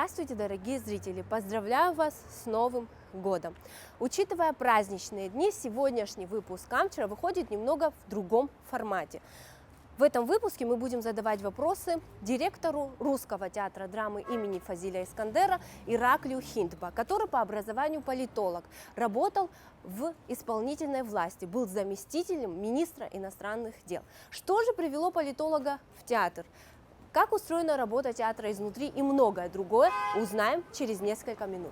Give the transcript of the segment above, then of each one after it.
Здравствуйте, дорогие зрители! Поздравляю вас с Новым годом! Учитывая праздничные дни, сегодняшний выпуск Амчера выходит немного в другом формате. В этом выпуске мы будем задавать вопросы директору Русского театра драмы имени Фазиля Искандера Ираклию Хиндба, который по образованию политолог, работал в исполнительной власти, был заместителем министра иностранных дел. Что же привело политолога в театр? Как устроена работа театра изнутри и многое другое узнаем через несколько минут.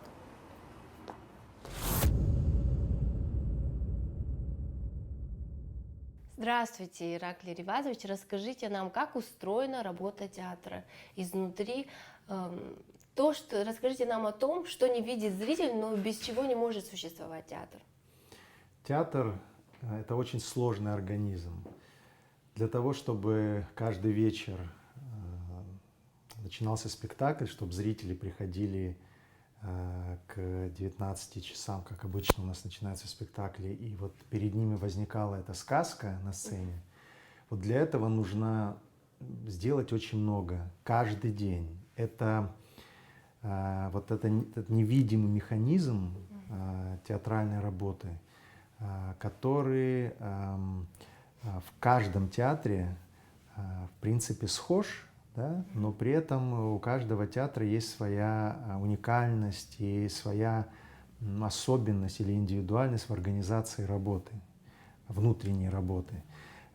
Здравствуйте, Ираклий Ривазович. Расскажите нам, как устроена работа театра изнутри. Расскажите нам о том, что не видит зритель, но без чего не может существовать театр. Театр – это очень сложный организм. Для того, чтобы каждый вечер начинался спектакль, чтобы зрители приходили к 19 часам, как обычно у нас начинаются спектакли, и вот перед ними возникала эта сказка на сцене. Вот для этого нужно сделать очень много, каждый день. Это этот невидимый механизм театральной работы, который в каждом театре, в принципе, схож. Да? Но при этом у каждого театра есть своя уникальность и своя особенность или индивидуальность в организации работы, внутренней работы.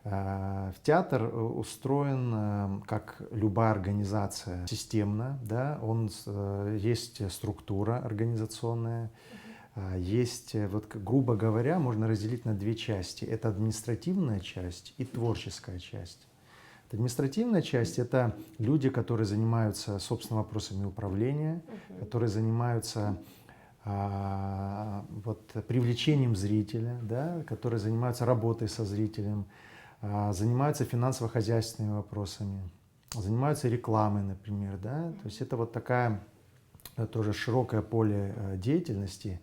Театр устроен, как любая организация, системно. Да? Есть структура организационная, есть, вот, грубо говоря, можно разделить на две части. Это административная часть и творческая часть. Административная часть – это люди, которые занимаются, собственно, вопросами управления, которые занимаются привлечением зрителя, да, которые занимаются работой со зрителем, занимаются финансово-хозяйственными вопросами, занимаются рекламой, например. Да. То есть это вот такая тоже широкое поле деятельности,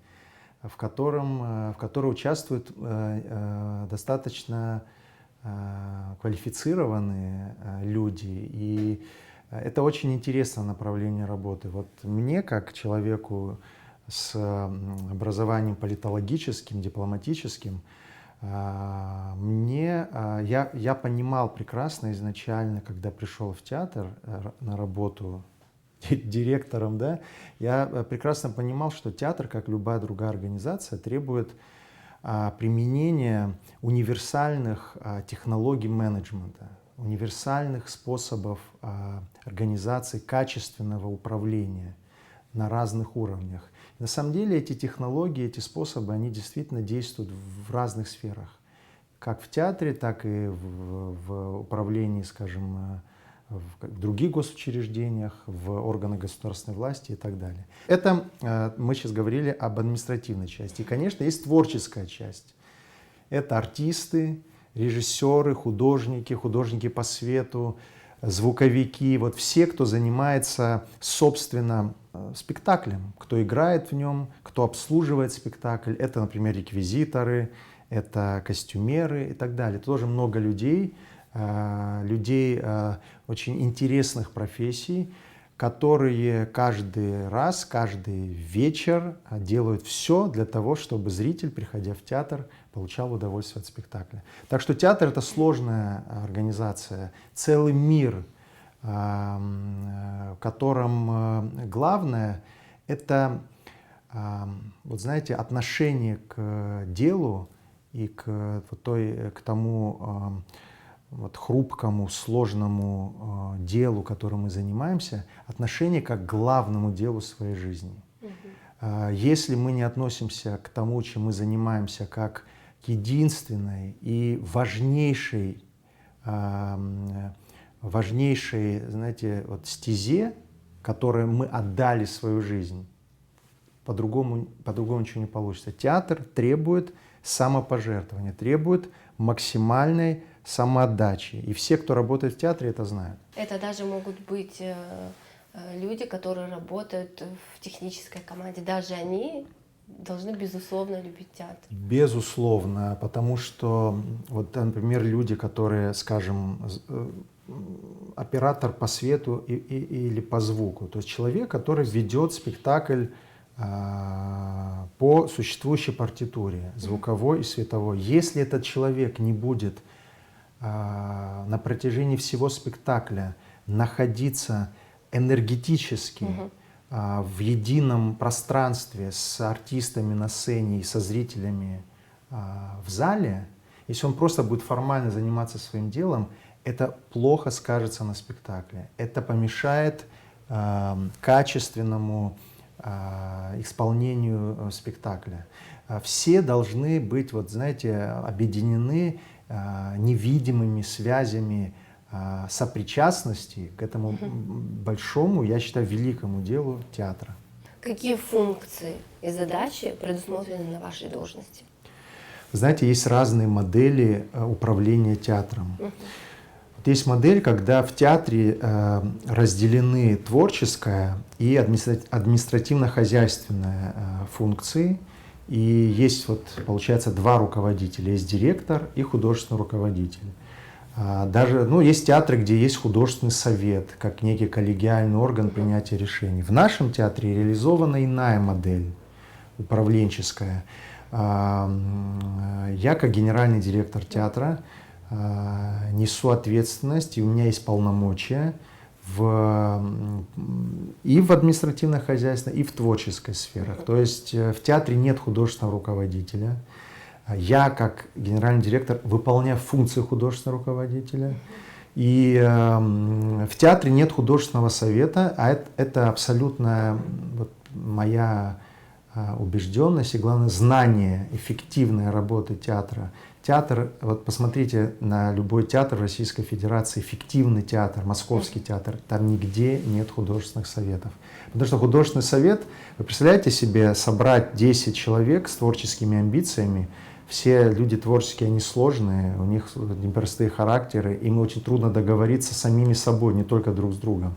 в которой участвуют достаточно квалифицированные люди, и это очень интересное направление работы. Вот мне, как человеку с образованием политологическим, дипломатическим, я понимал прекрасно изначально, когда пришел в театр на работу директором, да, я прекрасно понимал, что театр, как любая другая организация, требует применение универсальных технологий менеджмента, универсальных способов организации качественного управления на разных уровнях. На самом деле эти технологии, эти способы, они действительно действуют в разных сферах. Как в театре, так и в управлении, скажем, в других госучреждениях, в органах государственной власти и так далее. Это мы сейчас говорили об административной части. И, конечно, есть творческая часть. Это артисты, режиссеры, художники по свету, звуковики. Вот все, кто занимается, собственно, спектаклем, кто играет в нем, кто обслуживает спектакль. Это, например, реквизиторы, это костюмеры и так далее. Это тоже много людей очень интересных профессий, которые каждый раз, каждый вечер делают все для того, чтобы зритель, приходя в театр, получал удовольствие от спектакля. Так что театр – это сложная организация, целый мир, в котором главное – это, вот знаете, отношение к делу и к тому хрупкому, сложному делу, которым мы занимаемся, отношение как к главному делу своей жизни. Если мы не относимся к тому, чем мы занимаемся, как к единственной и важнейшей, знаете, вот стезе, которой мы отдали свою жизнь, по-другому ничего не получится. Театр требует самопожертвования, требует максимальной самоотдачи. И все, кто работает в театре, это знают. Это даже могут быть люди, которые работают в технической команде. Даже они должны, безусловно, любить театр. Безусловно, потому что, вот, например, люди, которые, скажем, оператор по свету или по звуку. То есть человек, который ведет спектакль по существующей партитуре, звуковой и световой. Если этот человек не будет на протяжении всего спектакля находиться энергетически в едином пространстве с артистами на сцене и со зрителями в зале, если он просто будет формально заниматься своим делом, это плохо скажется на спектакле. Это помешает качественному исполнению спектакля. Все должны быть, вот знаете, объединены невидимыми связями сопричастности к этому большому, я считаю, великому делу театра. Какие функции и задачи предусмотрены на вашей должности? Знаете, есть разные модели управления театром. Вот есть модель, когда в театре разделены творческая и административно-хозяйственная функции. И есть, вот, получается, два руководителя. Есть директор и художественный руководитель. Даже, ну, есть театры, где есть художественный совет, как некий коллегиальный орган принятия решений. В нашем театре реализована иная модель, управленческая. Я, как генеральный директор театра, несу ответственность, и у меня есть полномочия и в административно-хозяйственной, и в творческой сферах. То есть в театре нет художественного руководителя. Я, как генеральный директор, выполняю функции художественного руководителя. И в театре нет художественного совета, а это абсолютно вот моя убежденность и, главное, знание эффективной работы театра. Театр, вот посмотрите на любой театр Российской Федерации, эффективный театр, Московский театр, там нигде нет художественных советов. Потому что художественный совет, вы представляете себе, собрать 10 человек с творческими амбициями, все люди творческие, они сложные, у них непростые характеры, им очень трудно договориться с самими собой, не только друг с другом.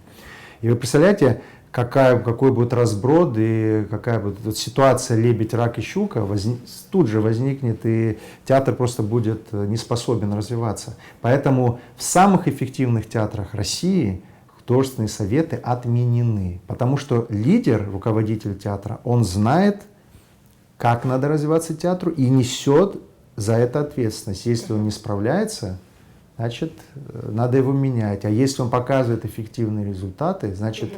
И вы представляете, какой будет разброд и какая будет ситуация лебедь, рак и щука, тут же возникнет, и театр просто будет не способен развиваться. Поэтому в самых эффективных театрах России художественные советы отменены, потому что лидер, руководитель театра, он знает, как надо развиваться театру и несет за это ответственность. Если он не справляется, значит, надо его менять. А если он показывает эффективные результаты, значит,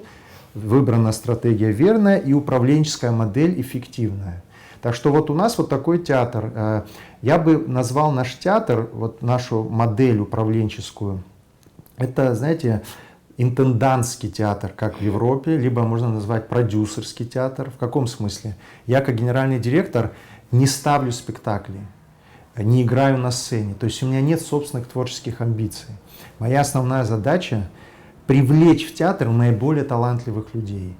выбрана стратегия верная и управленческая модель эффективная. Так что вот у нас вот такой театр. Я бы назвал наш театр, вот нашу модель управленческую, это, знаете, интендантский театр, как в Европе, либо можно назвать продюсерский театр. В каком смысле? Я, как генеральный директор, не ставлю спектакли, не играю на сцене. То есть у меня нет собственных творческих амбиций. Моя основная задача — привлечь в театр наиболее талантливых людей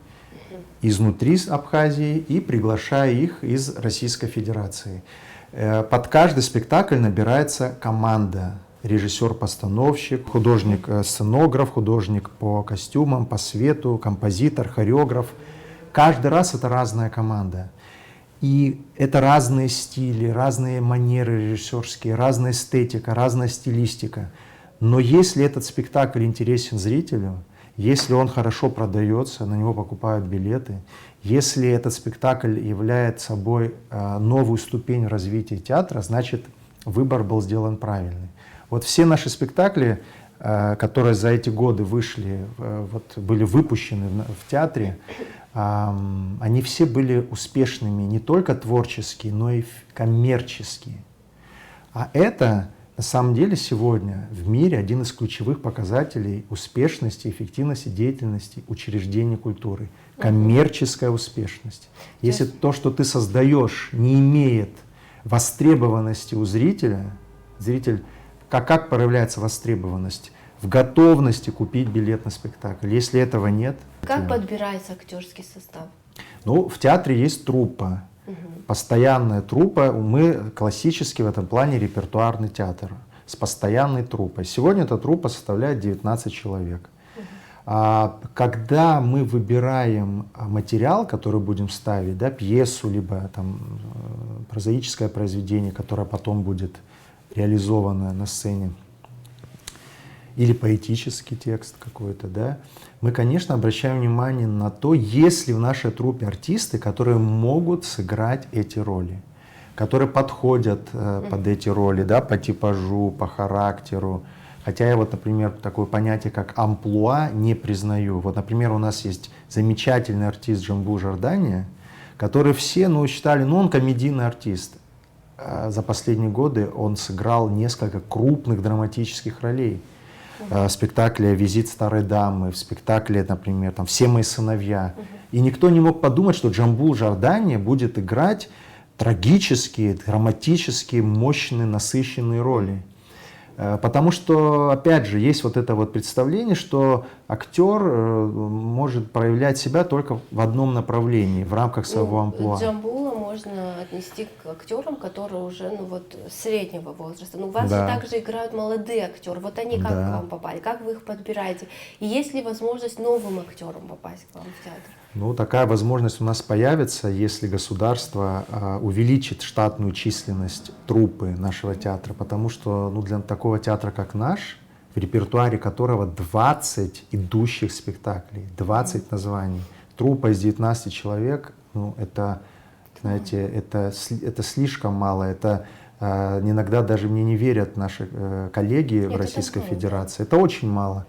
изнутри Абхазии и приглашая их из Российской Федерации. Под каждый спектакль набирается команда. Режиссер-постановщик, художник-сценограф, художник по костюмам, по свету, композитор, хореограф. Каждый раз это разная команда. И это разные стили, разные манеры режиссерские, разная эстетика, разная стилистика. Но если этот спектакль интересен зрителю, если он хорошо продается, на него покупают билеты, если этот спектакль является собой новую ступень развития театра, значит, выбор был сделан правильный. Вот все наши спектакли, которые за эти годы вышли, вот, были выпущены в театре, они все были успешными не только творчески, но и коммерчески. А это на самом деле сегодня в мире один из ключевых показателей успешности, эффективности деятельности учреждений культуры. Коммерческая успешность. Если то, что ты создаешь, не имеет востребованности у зрителя, зритель, как проявляется востребованность? В готовности купить билет на спектакль. Если этого нет... Как подбирается актерский состав? Ну, в театре есть труппа. Постоянная труппа. Мы классически в этом плане репертуарный театр с постоянной труппой. Сегодня эта труппа составляет 19 человек. Когда мы выбираем материал, который будем ставить, да, пьесу, либо там, прозаическое произведение, которое потом будет реализовано на сцене, или поэтический текст какой-то, да, мы, конечно, обращаем внимание на то, есть ли в нашей труппе артисты, которые могут сыграть эти роли, которые подходят под эти роли, да, по типажу, по характеру. Хотя я вот, например, такое понятие, как амплуа, не признаю. Вот, например, у нас есть замечательный артист Джамбул Жордания, который все, считали, он комедийный артист. За последние годы он сыграл несколько крупных драматических ролей. В спектакле «Визит старой дамы», в спектакле, например, там, «Все мои сыновья». И никто не мог подумать, что Джамбул Жордания будет играть трагические, драматические, мощные, насыщенные роли. Потому что, опять же, есть вот это вот представление, что актер может проявлять себя только в одном направлении, в рамках своего амплуа. Джамбула можно отнести к актерам, которые уже среднего возраста. Но у вас же также играют молодые актеры. Вот они как к вам попали? Как вы их подбираете? И есть ли возможность новым актерам попасть к вам в театр? Такая возможность у нас появится, если государство увеличит штатную численность труппы нашего театра, потому что для такого театра, как наш, в репертуаре которого 20 идущих спектаклей, 20 названий, труппа из 19 человек, это, знаете, это слишком мало, это иногда даже мне не верят наши коллеги в Российской Федерации, это очень мало.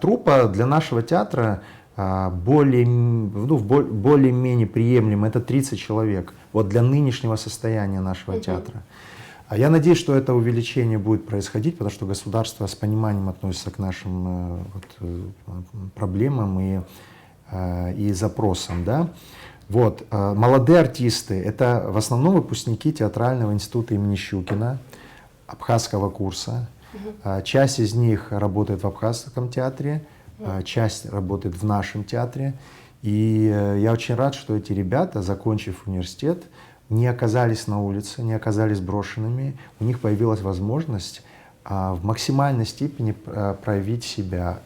Труппа для нашего театра более-менее приемлемо, это 30 человек, вот для нынешнего состояния нашего театра. А я надеюсь, что это увеличение будет происходить, потому что государство с пониманием относится к нашим проблемам и запросам. Да? Молодые артисты — это в основном выпускники театрального института имени Щукина, абхазского курса. Часть из них работает в абхазском театре, часть работает в нашем театре. И я очень рад, что эти ребята, закончив университет, не оказались на улице, не оказались брошенными. У них появилась возможность в максимальной степени проявить себя,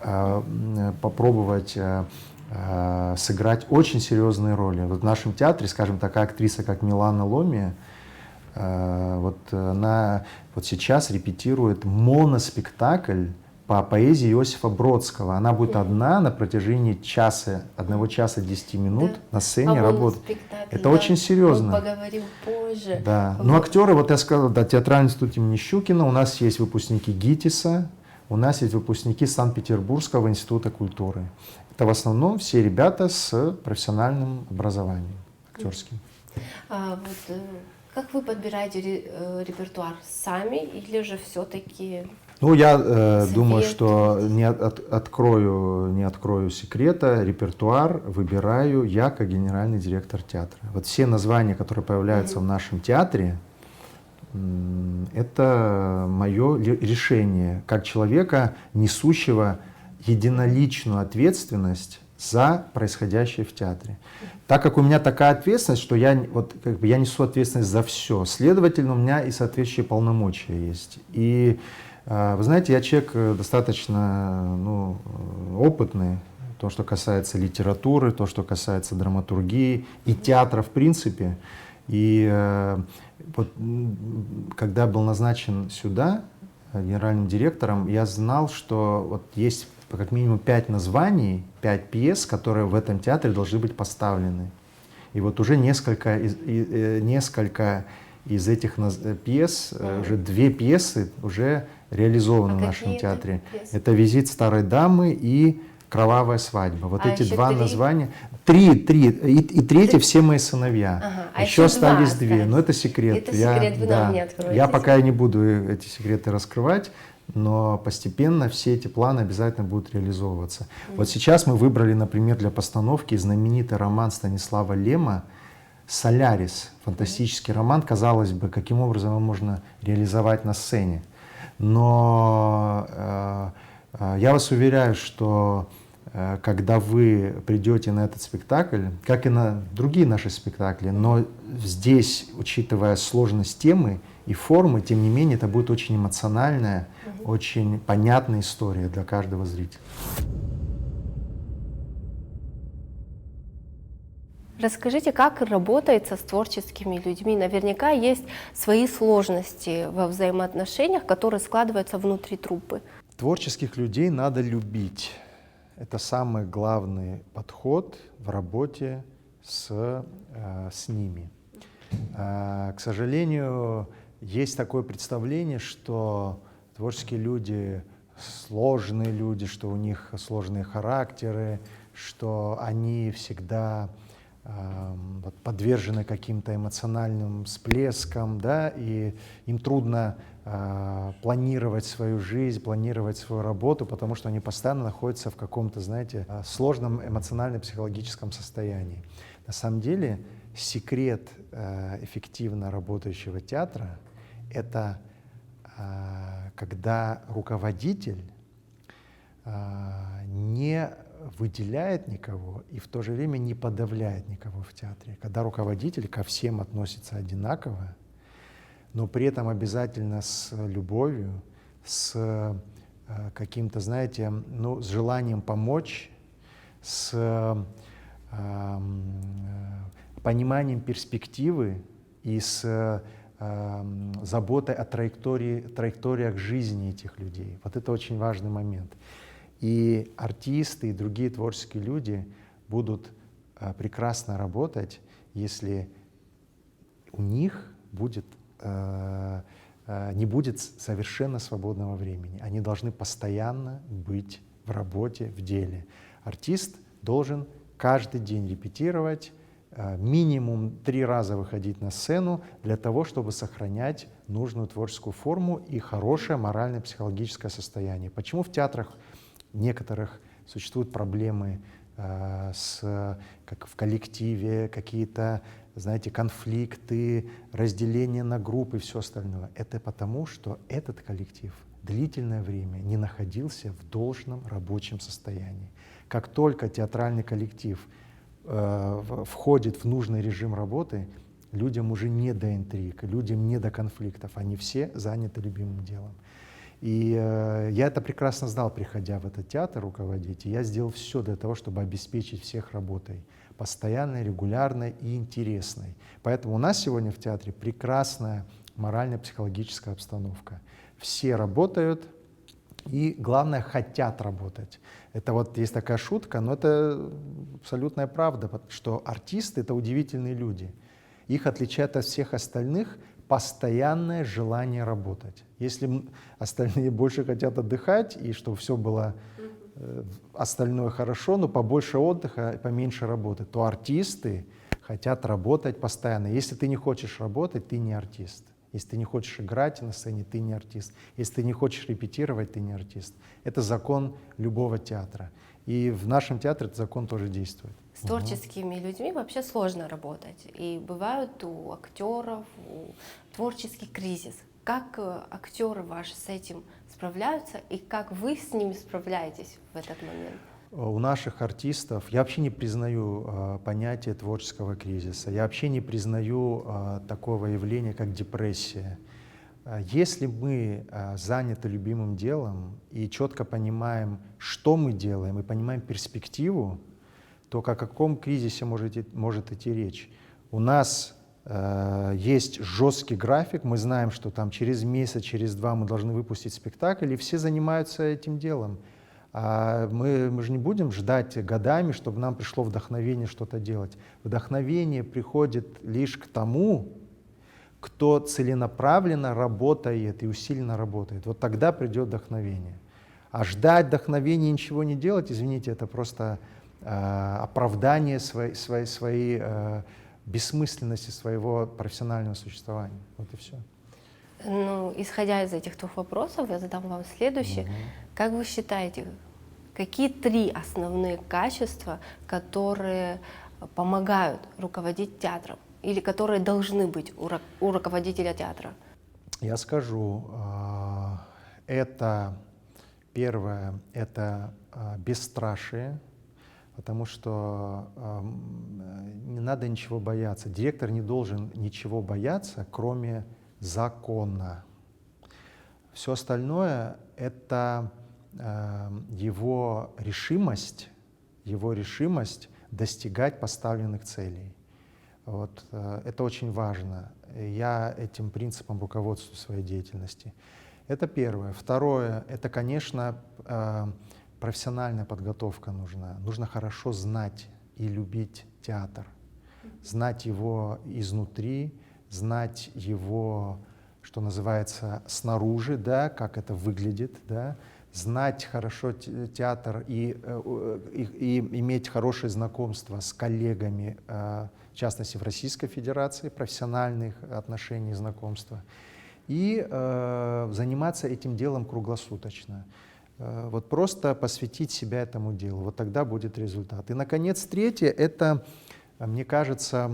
попробовать сыграть очень серьезные роли. Вот в нашем театре, скажем, такая актриса, как Милана Ломия, она сейчас репетирует моноспектакль по поэзии Иосифа Бродского. Она будет одна на протяжении 1 часа 10 минут на сцене работать. Это очень серьезно. Мы поговорим позже. Да. Но актеры, я сказал, театральный институт имени Щукина, у нас есть выпускники ГИТИСа, у нас есть выпускники Санкт-Петербургского института культуры. Это в основном все ребята с профессиональным образованием актерским. Как вы подбираете репертуар сами или же все-таки... Я думаю, что не открою секрета. Репертуар выбираю я как генеральный директор театра. Вот все названия, которые появляются в нашем театре, это мое решение как человека, несущего единоличную ответственность за происходящее в театре. Так как у меня такая ответственность, что я несу ответственность за все, следовательно, у меня и соответствующие полномочия есть. И вы знаете, я человек достаточно опытный, то, что касается литературы, то, что касается драматургии и театра в принципе. И когда был назначен сюда генеральным директором, я знал, что есть как минимум 5 названий, 5 пьес, которые в этом театре должны быть поставлены. И уже несколько из этих пьес, уже 2 пьесы уже реализованы в нашем театре. Это «Визит старой дамы» и «Кровавая свадьба». Вот эти 2 названия. 3. И 3 «Все мои сыновья». Еще остались 2, но это секрет. Это секрет, вы нам не откроете. Я пока не буду эти секреты раскрывать, но постепенно все эти планы обязательно будут реализовываться. Вот сейчас мы выбрали, например, для постановки знаменитый роман Станислава Лема «Солярис». Фантастический роман, казалось бы, каким образом его можно реализовать на сцене. Но я вас уверяю, что когда вы придете на этот спектакль, как и на другие наши спектакли, но здесь, учитывая сложность темы и формы, тем не менее, это будет очень эмоциональная, очень понятная история для каждого зрителя. Расскажите, как работается с творческими людьми? Наверняка есть свои сложности во взаимоотношениях, которые складываются внутри труппы. Творческих людей надо любить. Это самый главный подход в работе с ними. К сожалению, есть такое представление, что творческие люди сложные люди, что у них сложные характеры, что они всегда подвержены каким-то эмоциональным всплескам, да, и им трудно планировать свою жизнь, планировать свою работу, потому что они постоянно находятся в каком-то, знаете, сложном эмоционально-психологическом состоянии. На самом деле секрет эффективно работающего театра — это когда руководитель не выделяет никого и в то же время не подавляет никого в театре. Когда руководитель ко всем относится одинаково, но при этом обязательно с любовью, с каким-то, знаете, ну, с желанием помочь, с пониманием перспективы и с заботой о траекториях жизни этих людей. Вот это очень важный момент. И артисты, и другие творческие люди будут прекрасно работать, если у них не будет совершенно свободного времени. Они должны постоянно быть в работе, в деле. Артист должен каждый день репетировать, минимум 3 раза выходить на сцену для того, чтобы сохранять нужную творческую форму и хорошее морально-психологическое состояние. Почему в театрах некоторых существуют проблемы как в коллективе, какие-то, знаете, конфликты, разделение на группы и все остальное? Это потому, что этот коллектив длительное время не находился в должном рабочем состоянии. Как только театральный коллектив входит в нужный режим работы, людям уже не до интриг, людям не до конфликтов, они все заняты любимым делом. И я это прекрасно знал, приходя в этот театр руководить, и я сделал все для того, чтобы обеспечить всех работой, постоянной, регулярной и интересной. Поэтому у нас сегодня в театре прекрасная морально-психологическая обстановка. Все работают, и, главное, хотят работать. Это вот есть такая шутка, но это абсолютная правда, что артисты — это удивительные люди. Их отличает от всех остальных постоянное желание работать. Если остальные больше хотят отдыхать, и чтобы все было остальное хорошо, но побольше отдыха, поменьше работы, то артисты хотят работать постоянно. Если ты не хочешь работать, ты не артист. Если ты не хочешь играть на сцене, ты не артист. Если ты не хочешь репетировать, ты не артист. Это закон любого театра. И в нашем театре этот закон тоже действует. С творческими людьми вообще сложно работать. И бывают у актеров творческий кризис. Как актеры ваши с этим справляются и как вы с ними справляетесь в этот момент? У наших артистов я вообще не признаю понятие творческого кризиса. Я вообще не признаю такого явления, как депрессия. Если мы заняты любимым делом и четко понимаем, что мы делаем, и понимаем перспективу, то о каком кризисе может идти речь? У нас есть жесткий график, мы знаем, что там через месяц, через 2 мы должны выпустить спектакль, и все занимаются этим делом. А мы же не будем ждать годами, чтобы нам пришло вдохновение что-то делать. Вдохновение приходит лишь к тому, кто целенаправленно работает и усиленно работает. Вот тогда придет вдохновение. А ждать вдохновения и ничего не делать, извините, это просто оправдание своей бессмысленности своего профессионального существования. Вот и все. Ну, исходя из этих 2 вопросов, я задам вам следующий. Как вы считаете, какие 3 основные качества, которые помогают руководить театром или которые должны быть у руководителя театра? Я скажу, это первое, это бесстрашие, потому что не надо ничего бояться. Директор не должен ничего бояться, кроме закона. Все остальное — это его решимость достигать поставленных целей. Вот, это очень важно. Я этим принципом руководствуюсь в своей деятельности. Это первое. Второе, это, конечно, профессиональная подготовка нужна. Нужно хорошо знать и любить театр, знать его изнутри, знать его, что называется, снаружи, да, как это выглядит, да, знать хорошо театр и иметь хорошее знакомство с коллегами, в частности, в Российской Федерации, профессиональных отношений, знакомства, и заниматься этим делом круглосуточно. Вот просто посвятить себя этому делу, вот тогда будет результат. И, наконец, третье — это, мне кажется,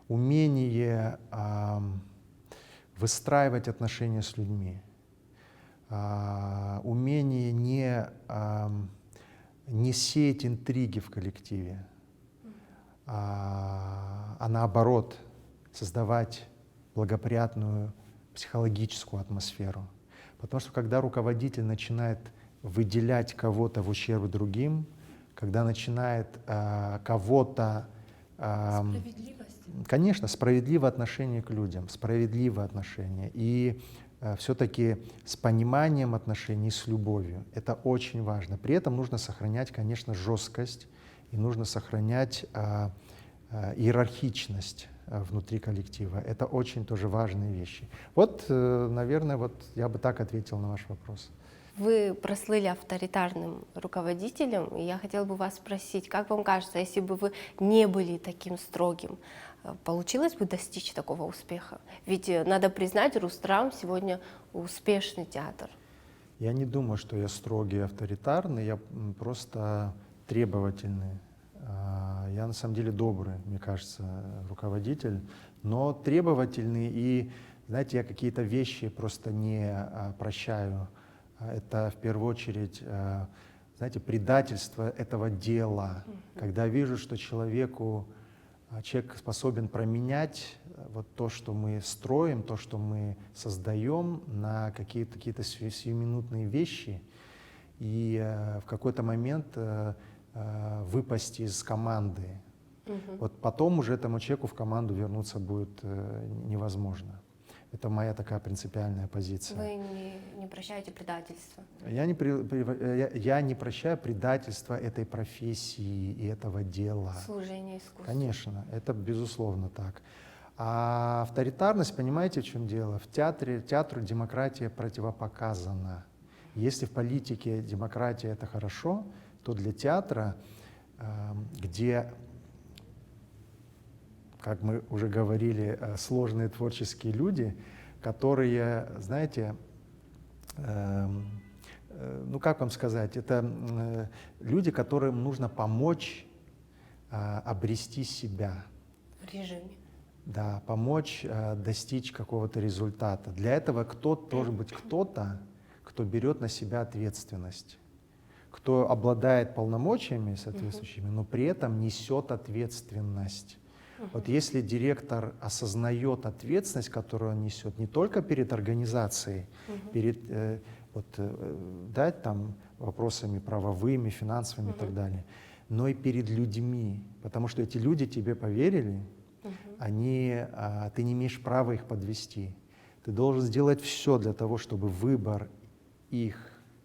умение выстраивать отношения с людьми, умение не сеять интриги в коллективе, а наоборот создавать благоприятную психологическую атмосферу. Потому что когда руководитель начинает выделять кого-то в ущерб другим, когда начинает кого-то... Справедливость. Конечно, справедливое отношение к людям, справедливое отношение. И все-таки с пониманием отношений, с любовью. Это очень важно. При этом нужно сохранять, конечно, жесткость и нужно сохранять иерархичность внутри коллектива. Это очень тоже важные вещи. Вот, наверное, вот я бы так ответил на ваш вопрос. Вы прослыли авторитарным руководителем, и я хотела бы вас спросить, как вам кажется, если бы вы не были таким строгим, получилось бы достичь такого успеха? Ведь надо признать, Рустрам сегодня успешный театр. Я не думаю, что я строгий и авторитарный, я просто требовательный. Я на самом деле добрый, мне кажется, руководитель, но требовательный, и, знаете, я какие-то вещи просто не прощаю. Это в первую очередь, знаете, предательство этого дела. Когда вижу, что человек способен променять вот то, что мы строим, то, что мы создаем, на какие-то сиюминутные вещи, и в какой-то момент выпасть из команды. Вот потом уже этому человеку в команду вернуться будет невозможно. Это моя такая принципиальная позиция. Вы не прощаете предательство? Я не прощаю предательства этой профессии и этого дела. Служение искусству. Конечно, это безусловно так. А авторитарность, понимаете, в чем дело? В театру демократия противопоказана. Если в политике демократия — это хорошо, то для театра, где, как мы уже говорили, сложные творческие люди, которые, знаете, ну как вам сказать, это люди, которым нужно помочь обрести себя. В режиме. Да, помочь достичь какого-то результата. Для этого должен быть кто-то, кто берет на себя ответственность, кто обладает полномочиями соответствующими, но при этом несет ответственность. Вот если директор осознает ответственность, которую он несет, не только перед организацией, перед там, вопросами правовыми, финансовыми и так далее, но и перед людьми, потому что эти люди тебе поверили, ты не имеешь права их подвести. Ты должен сделать все для того, чтобы выбор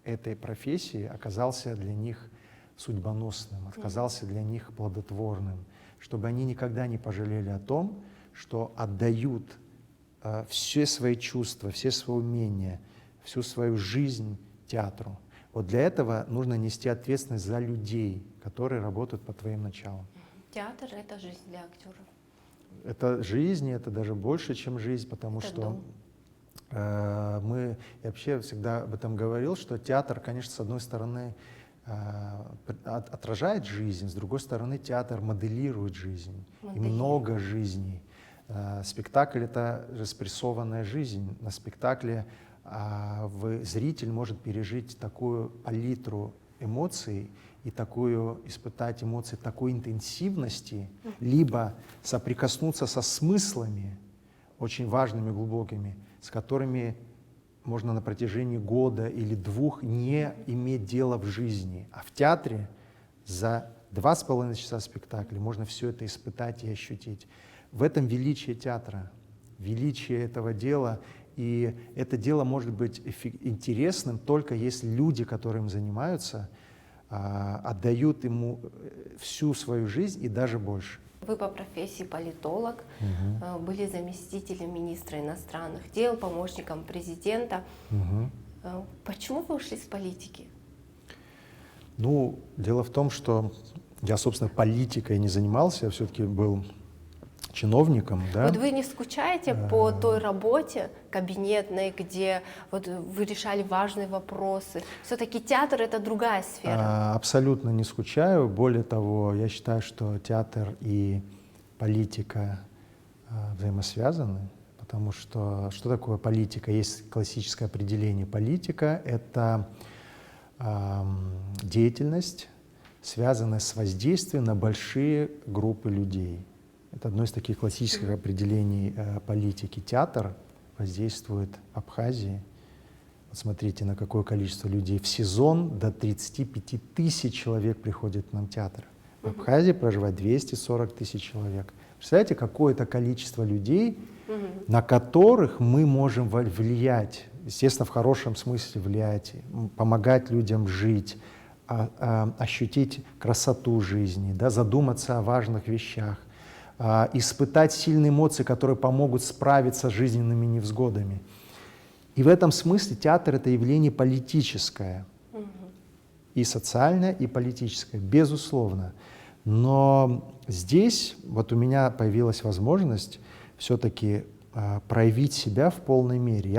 этой профессии оказался для них судьбоносным, оказался для них плодотворным, чтобы они никогда не пожалели о том, что отдают все свои чувства, все свои умения, всю свою жизнь театру. Вот для этого нужно нести ответственность за людей, которые работают под твоим началом. Театр — это жизнь для актеров. Это жизнь, это даже больше, чем жизнь, потому Это что дом. я вообще всегда об этом говорил, что театр, конечно, с одной стороны отражает жизнь, с другой стороны театр моделирует жизнь, и много жизней. Спектакль — это же спрессованная жизнь. На спектакле зритель может пережить такую палитру эмоций и испытать эмоции такой интенсивности, либо соприкоснуться со смыслами очень важными, глубокими, с которыми можно на протяжении года или двух не иметь дела в жизни. А в театре за 2,5 часа спектакля можно все это испытать и ощутить. В этом величие театра, величие этого дела И это дело может быть интересным только если люди, которые им занимаются, отдают ему всю свою жизнь и даже больше. Вы по профессии политолог, Мгм. были заместителем министра иностранных дел, помощником президента. Мгм. Почему вы ушли из политики? Ну, дело в том, что я, собственно, политикой не занимался, я все-таки был чиновником, да. Вот вы не скучаете по той работе кабинетной, где вот вы решали важные вопросы? Все-таки театр — это другая сфера. Абсолютно не скучаю. Более того, я считаю, что театр и политика взаимосвязаны, потому что такое политика? Есть классическое определение. Политика — это деятельность, связанная с воздействием на большие группы людей. Это одно из таких классических определений политики. Театр воздействует в Абхазии. Вот смотрите, на какое количество людей в сезон до 35 тысяч человек приходит к нам в театр. В Абхазии проживает 240 тысяч человек. Представляете, какое-то количество людей, на которых мы можем влиять, естественно, в хорошем смысле влиять, помогать людям жить, ощутить красоту жизни, да, задуматься о важных вещах, испытать сильные эмоции, которые помогут справиться с жизненными невзгодами. И в этом смысле театр — это явление политическое, и социальное, и политическое, безусловно. Но здесь вот у меня появилась возможность все-таки проявить себя в полной мере.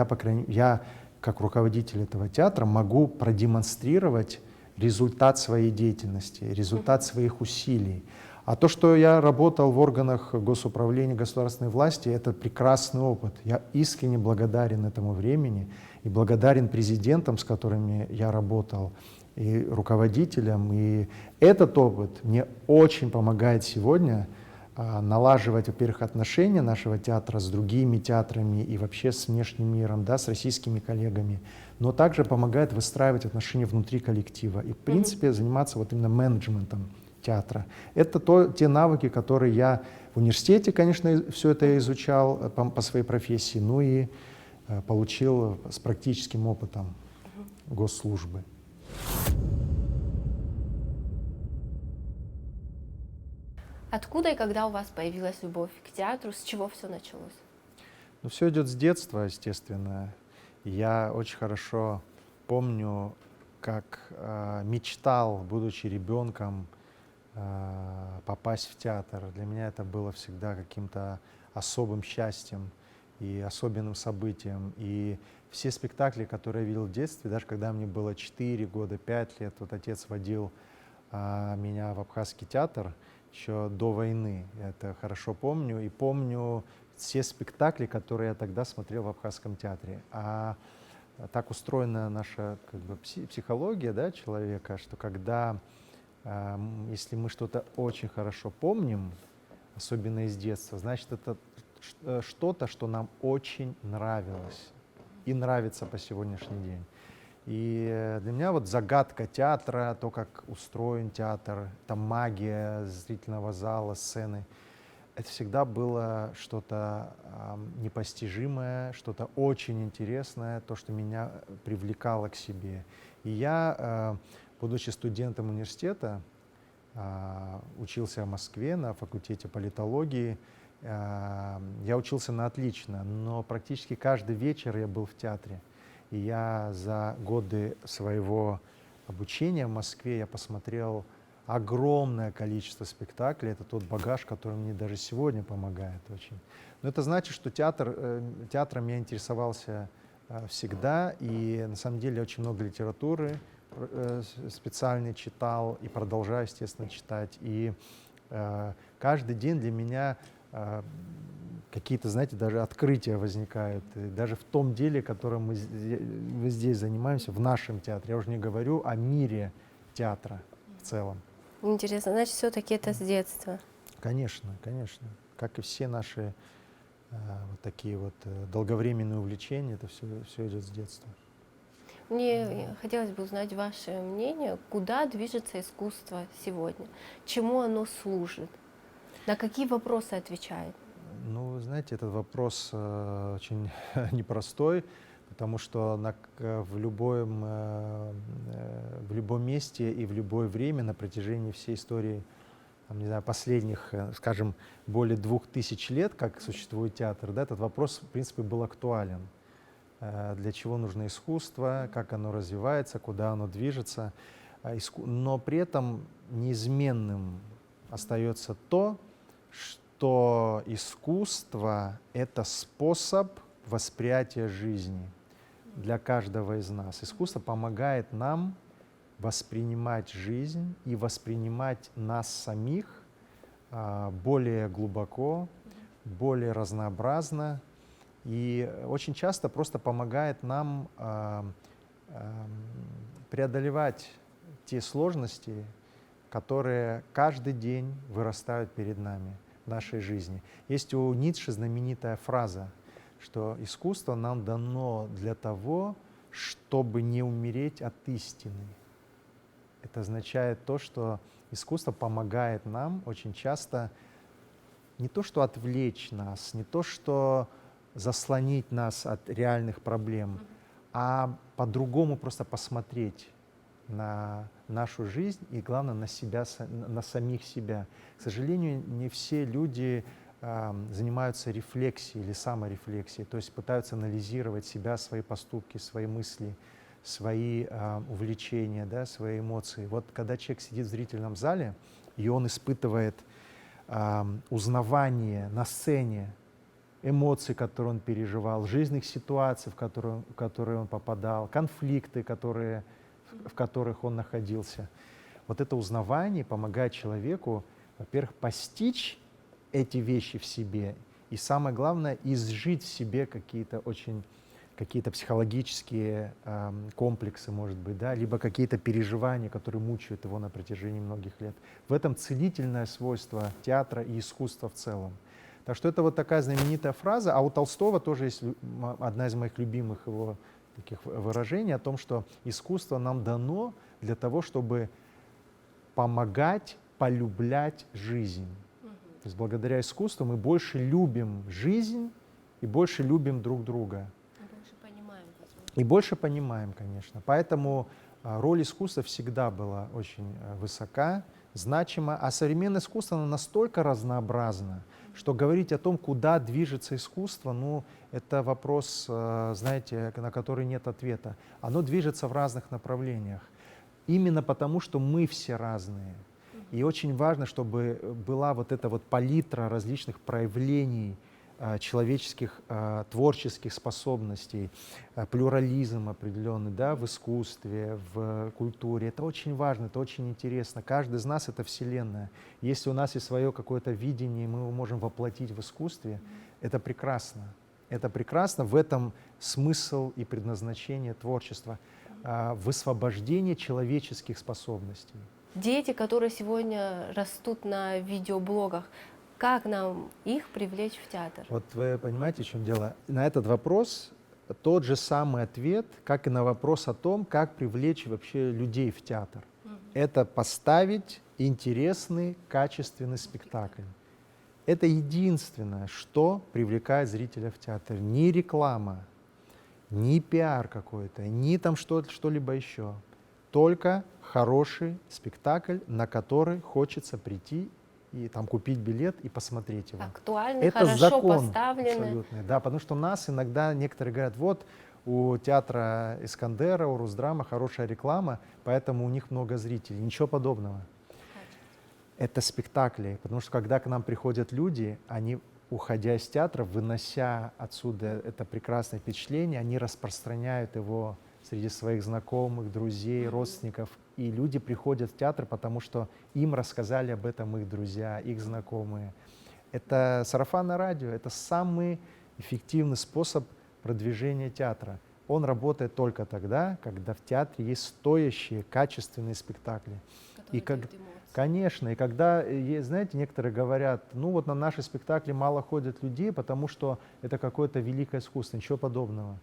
Я, как руководитель этого театра, могу продемонстрировать результат своей деятельности, результат своих усилий. А то, что я работал в органах госуправления, государственной власти, это прекрасный опыт. Я искренне благодарен этому времени и благодарен президентам, с которыми я работал, и руководителям. И этот опыт мне очень помогает сегодня налаживать, во-первых, отношения нашего театра с другими театрами и вообще с внешним миром, да, с российскими коллегами, но также помогает выстраивать отношения внутри коллектива и, в принципе, заниматься вот именно менеджментом театра. Это те навыки, которые я в университете, конечно, все это изучал по своей профессии, ну и получил с практическим опытом госслужбы. Откуда и когда у вас появилась любовь к театру? С чего все началось? Ну, все идет с детства, естественно. Я очень хорошо помню, как мечтал, будучи ребенком, попасть в театр. Для меня это было всегда каким-то особым счастьем и особенным событием. И все спектакли, которые я видел в детстве, даже когда мне было 4 года, 5 лет, вот отец водил меня в Абхазский театр еще до войны. Я это хорошо помню. И помню все спектакли, которые я тогда смотрел в Абхазском театре. А так устроена наша как бы, психология, да, человека, что когда если мы что-то очень хорошо помним, особенно из детства, значит, это что-то, что нам очень нравилось и нравится по сегодняшний день. И для меня вот загадка театра, то, как устроен театр, там магия зрительного зала, сцены, это всегда было что-то непостижимое, что-то очень интересное, то, что меня привлекало к себе. И я, будучи студентом университета, учился в Москве на факультете политологии. Я учился на отлично, но практически каждый вечер я был в театре. И я за годы своего обучения в Москве я посмотрел огромное количество спектаклей. Это тот багаж, который мне даже сегодня помогает очень. Но это значит, что театром я интересовался всегда. И на самом деле очень много литературы специально читал и продолжаю, естественно, читать. И каждый день для меня какие-то, знаете, даже открытия возникают. И даже в том деле, которым мы здесь занимаемся, в нашем театре. Я уже не говорю о мире театра в целом. Интересно, значит, все-таки это с детства. Конечно, конечно. Как и все наши вот такие вот долговременные увлечения, это все идет с детства. Мне хотелось бы узнать ваше мнение, куда движется искусство сегодня, чему оно служит, на какие вопросы отвечает? Ну, знаете, этот вопрос очень непростой, потому что в любом месте и в любое время на протяжении всей истории, там, не знаю, последних, скажем, более 2000 лет, как существует театр, да, этот вопрос, в принципе, был актуален. Для чего нужно искусство, как оно развивается, куда оно движется. Но при этом неизменным остается то, что искусство — это способ восприятия жизни для каждого из нас. Искусство помогает нам воспринимать жизнь и воспринимать нас самих более глубоко, более разнообразно, и очень часто просто помогает нам преодолевать те сложности, которые каждый день вырастают перед нами в нашей жизни. Есть у Ницше знаменитая фраза, что искусство нам дано для того, чтобы не умереть от истины. Это означает то, что искусство помогает нам очень часто не то, что отвлечь нас, не то, что заслонить нас от реальных проблем, а по-другому просто посмотреть на нашу жизнь и, главное, на себя, на самих себя. К сожалению, не все люди занимаются рефлексией или саморефлексией, то есть пытаются анализировать себя, свои поступки, свои мысли, свои увлечения, да, свои эмоции. Вот когда человек сидит в зрительном зале, и он испытывает узнавание на сцене эмоций, которые он переживал, жизненных ситуаций, в которые он попадал, конфликты, в которых он находился. Вот это узнавание помогает человеку, во-первых, постичь эти вещи в себе, и самое главное, изжить в себе какие-то психологические комплексы, может быть, да, либо какие-то переживания, которые мучают его на протяжении многих лет. В этом целительное свойство театра и искусства в целом. Так что это вот такая знаменитая фраза, а у Толстого тоже есть одна из моих любимых его таких выражений о том, что искусство нам дано для того, чтобы помогать полюблять жизнь. То есть благодаря искусству мы больше любим жизнь и больше любим друг друга. И больше понимаем, конечно. Поэтому роль искусства всегда была очень высока, значима, а современное искусство оно настолько разнообразно, что говорить о том, куда движется искусство, ну, это вопрос, знаете, на который нет ответа. Оно движется в разных направлениях. Именно потому, что мы все разные. И очень важно, чтобы была вот эта вот палитра различных проявлений человеческих творческих способностей, плюрализм определенный, да, в искусстве, в культуре. Это очень важно, это очень интересно. Каждый из нас — это вселенная. Если у нас есть свое какое-то видение, мы его можем воплотить в искусстве, это прекрасно. Это прекрасно, в этом смысл и предназначение творчества, высвобождение человеческих способностей. Дети, которые сегодня растут на видеоблогах, как нам их привлечь в театр? Вот вы понимаете, в чем дело? На этот вопрос тот же самый ответ, как и на вопрос о том, как привлечь вообще людей в театр. Это поставить интересный, качественный спектакль. Это единственное, что привлекает зрителя в театр. Ни реклама, ни пиар какой-то, ни там что-либо еще. Только хороший спектакль, на который хочется прийти и там купить билет и посмотреть его. Актуальный, это хорошо закон поставленный. абсолютный. Да, потому что у нас иногда некоторые говорят, вот у театра Искандера, у Русдрама хорошая реклама, поэтому у них много зрителей. Ничего подобного. Это спектакли, потому что когда к нам приходят люди, они, уходя из театра, вынося отсюда это прекрасное впечатление, они распространяют его среди своих знакомых, друзей, родственников. И люди приходят в театр, потому что им рассказали об этом их друзья, их знакомые. Это сарафанное радио, это самый эффективный способ продвижения театра. Он работает только тогда, когда в театре есть стоящие, качественные спектакли. Конечно, и когда, знаете, некоторые говорят, ну вот на наши спектакли мало ходят людей, потому что это какое-то великое искусство, ничего подобного.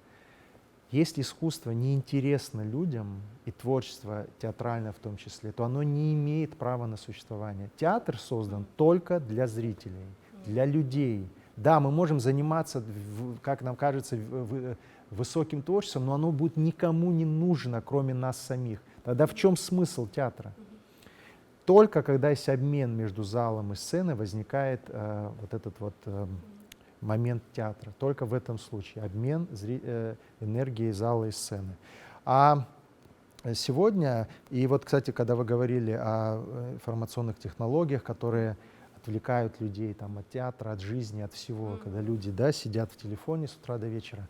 Если искусство неинтересно людям, и творчество театральное в том числе, то оно не имеет права на существование. Театр создан только для зрителей, для людей, Да, мы можем заниматься, как нам кажется, высоким творчеством, но оно будет никому не нужно, кроме нас самих. Тогда в чем смысл театра? Только когда есть обмен между залом и сценой, возникает вот этот вот момент театра. Только в этом случае обмен энергией зала и сцены. А сегодня, и вот, кстати, когда вы говорили о информационных технологиях, которые отвлекают людей там, от театра, от жизни, от всего, когда люди, да, сидят в телефоне с утра до вечера.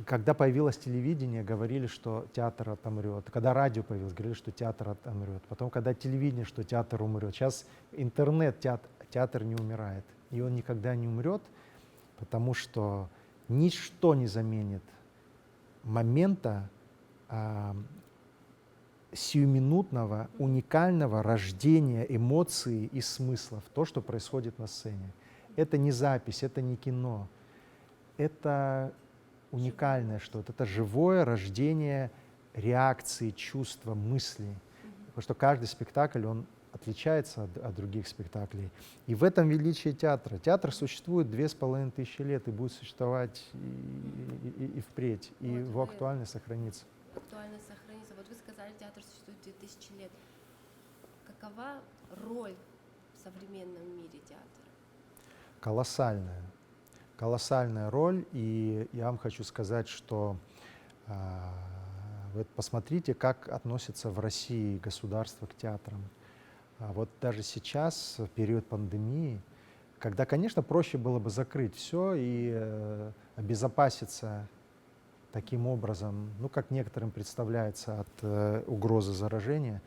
Когда появилось телевидение, говорили, что театр отомрет. Когда радио появилось, говорили, что театр отомрет. Потом, когда телевидение, что театр умрет. Сейчас интернет, театр не умирает. И он никогда не умрет, потому что ничто не заменит момента сиюминутного, уникального рождения эмоций и смыслов, то, что происходит на сцене. Это не запись, это не кино. Это уникальное что-то, это живое рождение реакции, чувства, мыслей. Потому что каждый спектакль, он отличается от других спектаклей. И в этом величие театра. Театр существует 2500 лет и будет существовать и впредь, и Вот его актуальность сохранится. Актуальность сохранится. Вот вы сказали, театр существует 2000 лет. Какова роль в современном мире театра? Колоссальная. Колоссальная роль, и я вам хочу сказать, что вы посмотрите, как относится в России государство к театрам. Вот даже сейчас, в период пандемии, когда, конечно, проще было бы закрыть все и обезопаситься таким образом, ну, как некоторым представляется, от угрозы заражения,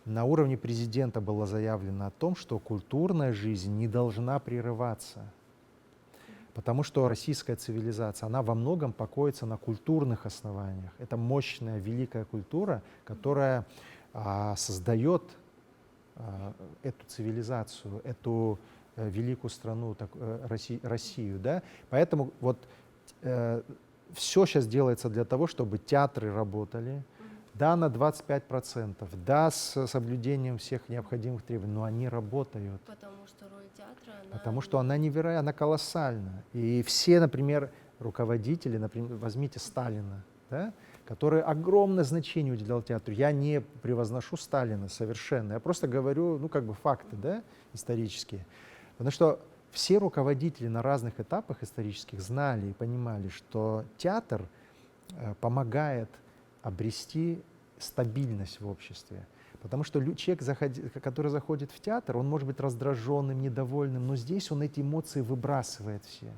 на уровне президента было заявлено о том, что культурная жизнь не должна прерываться. Потому что российская цивилизация, она во многом покоится на культурных основаниях. Это мощная, великая культура, которая создает эту цивилизацию, эту великую страну, Россию. Да? Поэтому вот все сейчас делается для того, чтобы театры работали, да, на 25%, да, с соблюдением всех необходимых требований, но они работают. Потому что роль театра, Потому что она невероятна, она колоссальна. И все, например, руководители, например, возьмите Сталина, да, который огромное значение уделял театру. Я не превозношу Сталина совершенно, я просто говорю, ну, как бы факты, да, исторические. Потому что все руководители на разных этапах исторических знали и понимали, что театр помогает обрести стабильность в обществе. Потому что человек, который заходит в театр, он может быть раздраженным, недовольным, но здесь он эти эмоции выбрасывает все.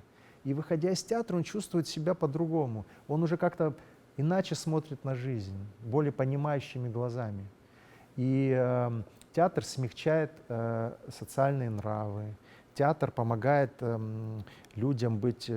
И выходя из театра, он чувствует себя по-другому. Он уже как-то иначе смотрит на жизнь, более понимающими глазами. И театр смягчает социальные нравы. Театр помогает людям быть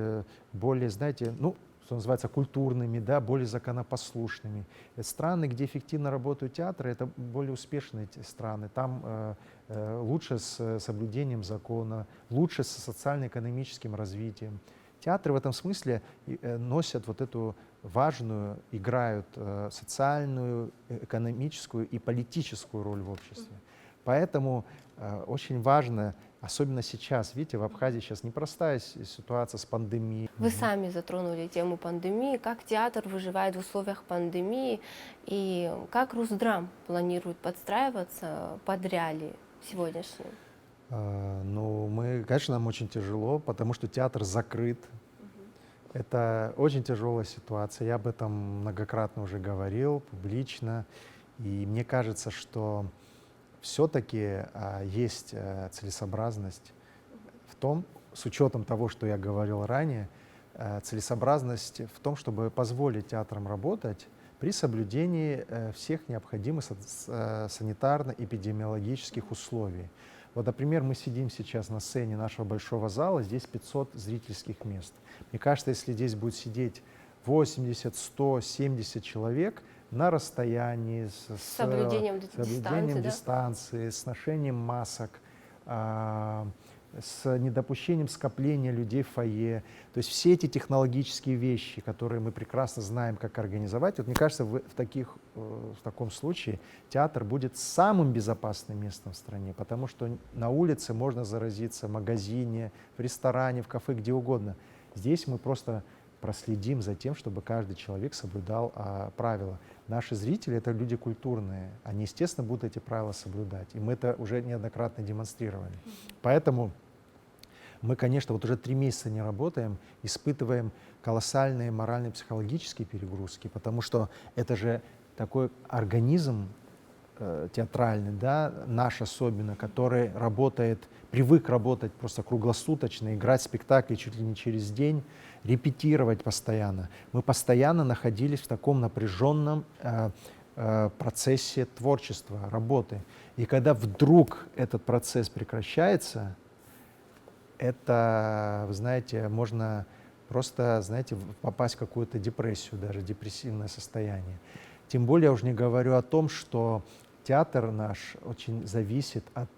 более, знаете, ну, что называется, культурными, да, более законопослушными. Страны, где эффективно работают театры, это более успешные страны. Там лучше с соблюдением закона, лучше с социально-экономическим развитием. Театры в этом смысле носят вот эту важную, играют социальную, экономическую и политическую роль в обществе. Поэтому очень важно, особенно сейчас, видите, в Абхазии сейчас непростая ситуация с пандемией. Вы сами затронули тему пандемии. Как театр выживает в условиях пандемии и как Русдрам планирует подстраиваться под реалии сегодняшние? Ну, конечно, нам очень тяжело, потому что театр закрыт. Это очень тяжелая ситуация. Я об этом многократно уже говорил публично. И мне кажется, что все-таки есть целесообразность в том, с учетом того, что я говорил ранее, целесообразность в том, чтобы позволить театрам работать при соблюдении всех необходимых санитарно-эпидемиологических условий. Вот, например, мы сидим сейчас на сцене нашего большого зала, здесь 500 зрительских мест. Мне кажется, если здесь будет сидеть 80, 100, 70 человек на расстоянии, с соблюдением дистанции, с ношением масок, с недопущением скопления людей в фойе. То есть все эти технологические вещи, которые мы прекрасно знаем, как организовать, вот мне кажется, в таком случае театр будет самым безопасным местом в стране, потому что на улице можно заразиться, в магазине, в ресторане, в кафе, где угодно. Здесь мы просто проследим за тем, чтобы каждый человек соблюдал правила. Наши зрители — это люди культурные, они, естественно, будут эти правила соблюдать, и мы это уже неоднократно демонстрировали. Поэтому мы, конечно, вот уже 3 месяца не работаем, испытываем колоссальные моральные, психологические перегрузки, потому что это же такой организм театральный, да, наш особенно, который привык работать просто круглосуточно, играть спектакли чуть ли не через день, репетировать постоянно. Мы постоянно находились в таком напряженном процессе творчества, работы. И когда вдруг этот процесс прекращается, это, вы знаете, можно просто, знаете, попасть в какую-то депрессию, даже депрессивное состояние. Тем более я уже не говорю о том, что театр наш очень зависит от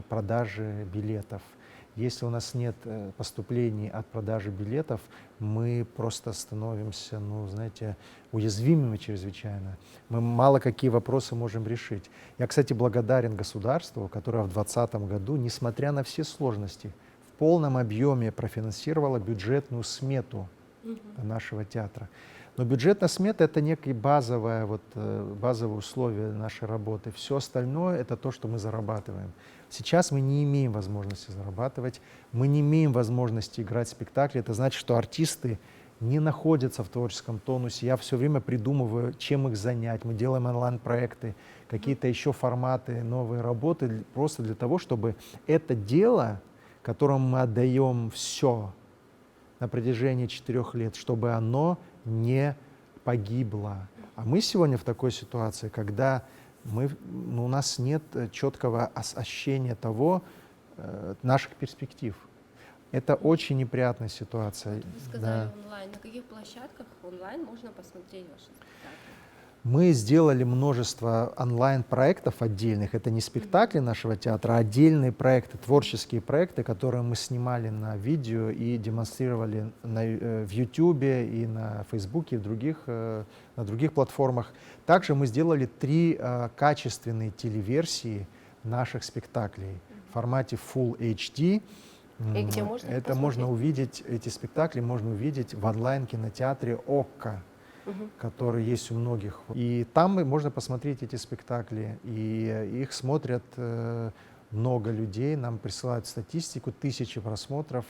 продажи билетов. Если у нас нет поступлений от продажи билетов, мы просто становимся, ну, знаете, уязвимыми чрезвычайно. Мы мало какие вопросы можем решить. Я, кстати, благодарен государству, которое в 2020 году, несмотря на все сложности, в полном объеме профинансировало бюджетную смету нашего театра. Но бюджетная смета — это некое базовое условие нашей работы. Все остальное — это то, что мы зарабатываем. Сейчас мы не имеем возможности зарабатывать, мы не имеем возможности играть спектакли. Это значит, что артисты не находятся в творческом тонусе. Я все время придумываю, чем их занять. Мы делаем онлайн-проекты, какие-то еще форматы, новые работы, просто для того, чтобы это дело, которому мы отдаем все на протяжении 4 лет, чтобы оно не погибло. А мы сегодня в такой ситуации, когда у нас нет четкого ощущения наших перспектив. Это очень неприятная ситуация. Вы сказали онлайн. На каких площадках онлайн можно посмотреть ваши спектакли? Мы сделали множество онлайн-проектов отдельных. Это не спектакли нашего театра, а отдельные проекты, творческие проекты, которые мы снимали на видео и демонстрировали в YouTube и на Facebook и на других платформах. Также мы сделали 3 качественные телеверсии наших спектаклей в формате Full HD. И где можно их Это можно увидеть, эти спектакли можно увидеть в онлайн-кинотеатре ОККО, который есть у многих. И там можно посмотреть эти спектакли, и их смотрят много людей, нам присылают статистику, 1000 просмотров